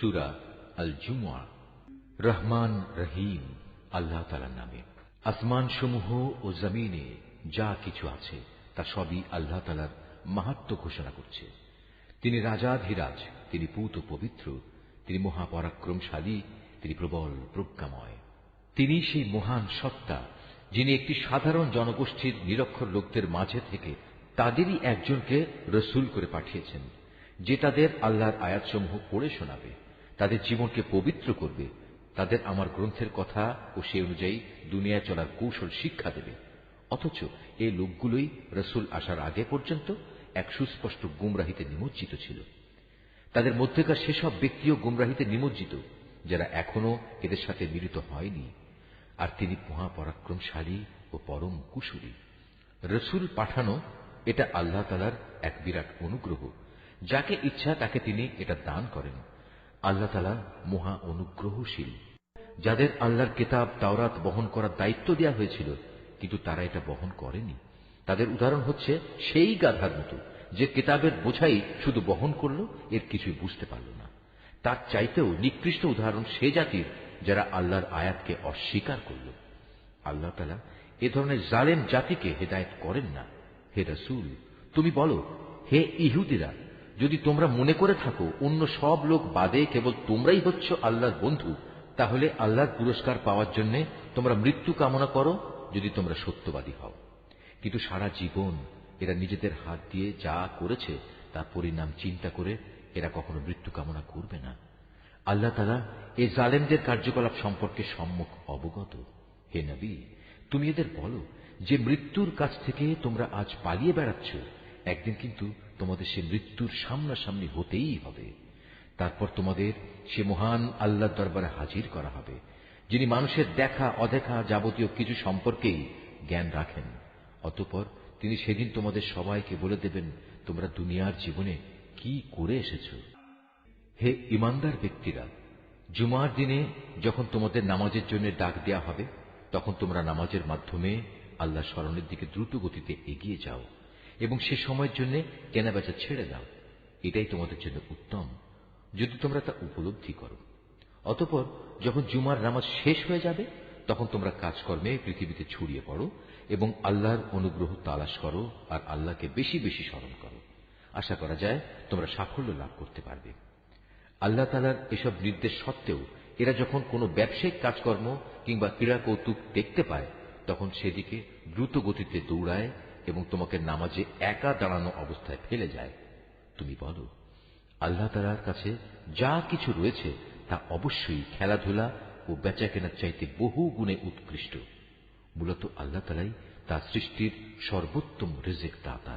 সূরা আল জুমুআহ। রহমান রহিম আল্লাহ তাআলার নামে। আসমান সমূহ ও জমিনে যা কিছু আছে তা সবই আল্লাহ তাআলার মাহাত্ম্য ঘোষণা করছে। তিনি রাজাধিরাজ, তিনি পূত পবিত্র, তিনি মহাপরাক্রমশালী, তিনি প্রবল প্রজ্ঞাময়। তিনি সেই মহান সত্তা যিনি একটি সাধারণ জনগোষ্ঠীর নিরক্ষর লোকদের মাঝে থেকে তাদেরই একজনকে রসূল করে পাঠিয়েছেন, যে তাদের আল্লাহর আয়াতসমূহ পড়ে শোনাবে, তাদের জীবনকে পবিত্র করবে, তাদের আমার গ্রন্থের কথা ও সে অনুযায়ী দুনিয়ায় চলার কৌশল শিক্ষা দেবে। অথচ এই লোকগুলোই রসূল আসার আগে পর্যন্ত এক সুস্পষ্ট গুমরাহিতে নিমজ্জিত ছিল। তাদের মধ্যেকার সেসব ব্যক্তিও গুমরাহিতে নিমজ্জিত যারা এখনো এদের সাথে মিলিত হয়নি। আর তিনি মহাপরাক্রমশালী ও পরম কুশলী। রসূল পাঠানো এটা আল্লাহ তাআলার এক বিরাট অনুগ্রহ। যাকে ইচ্ছা তাকে তিনি এটা দান করেন। আল্লাহ তাআলা মহা অনুগ্রহশীল। যাদের আল্লাহর কিতাব তাওরাত বহন করার দায়িত্ব দেওয়া হয়েছিল কিন্তু তারা এটা বহন করেনি, তাদের উদাহরণ হচ্ছে সেই গাধার মতো যে কিতাবের বোঝাই শুধু বহন করল, এর কিছুই বুঝতে পারল না। তার চাইতেও নিকৃষ্ট উদাহরণ সে জাতির যারা আল্লাহর আয়াতকে অস্বীকার করল। আল্লাহ তাআলা এ ধরনের জালেম জাতিকে হেদায়েত করেন না। হে রাসূল, তুমি বলো, হে ইহুদিরা, যদি তোমরা মনে করে থাকো অন্য সব লোক বাদে কেবল তোমরাই হচ্ছ আল্লাহর বন্ধু, তাহলে আল্লাহর পুরস্কার পাওয়ার জন্য তোমরা মৃত্যু কামনা করো যদি তোমরা সত্যবাদী হও। কিন্তু সারা জীবন এরা নিজেদের হাত দিয়ে যা করেছে তার পরিণাম চিন্তা করে এরা কখনো মৃত্যু কামনা করবে না। আল্লাহ তাআলা এই জালেমদের কার্যকলাপ সম্পর্কে সম্মুখ অবগত। হে নবী, তুমি এদের বলো যে মৃত্যুর কাছ থেকে তোমরা আজ পালিয়ে বেড়াচ্ছ, একদিন কিন্তু তোমাদের সে মৃত্যুর সামনাসামনি হতেই হবে। তারপর তোমাদের সে মহান আল্লাহর দরবারে হাজির করা হবে, যিনি মানুষের দেখা অদেখা যাবতীয় কিছু সম্পর্কেই জ্ঞান রাখেন। অতঃপর তিনি সেদিন তোমাদের সবাইকে বলে দেবেন তোমরা দুনিয়ার জীবনে কি করে এসেছ। হে ঈমানদার ব্যক্তিরা, জুমার দিনে যখন তোমাদের নামাজের জন্য ডাক দেয়া হবে, তখন তোমরা নামাজের মাধ্যমে আল্লাহ স্মরণের দিকে দ্রুত গতিতে এগিয়ে যাও এবং সে সময়ের জন্য কেনাবেচা ছেড়ে দাও। এটাই তোমাদের জন্য উত্তম, যদি তোমরা তা উপলব্ধি করো। অতঃপর যখন জুমার নামাজ শেষ হয়ে যাবে, তখন তোমরা কাজকর্মে পৃথিবীতে ছড়িয়ে পড়ো এবং আল্লাহর অনুগ্রহ তালাশ করো আর আল্লাহকে বেশি বেশি স্মরণ করো। আশা করা যায় তোমরা সাফল্য লাভ করতে পারবে। আল্লাহ তাআলার এসব নির্দেশ সত্ত্বেও এরা যখন কোনো ব্যবসায়িক কাজকর্ম কিংবা ক্রীড়া কৌতুক দেখতে পায়, তখন সেদিকে দ্রুত গতিতে দৌড়ায় এবং তোমাকে নামাজে একা দাঁড়ানো অবস্থায় ফেলে যায়। তুমি বলো, আল্লাহ তাআলার কাছে যা কিছু রয়েছে তা অবশ্যই খেলাধুলা ও বেচাকেনার চাইতে বহু গুণে উৎকৃষ্ট। মূলত আল্লাহ তাআলাই তার সৃষ্টির সর্বোত্তম রিজিক দাতা।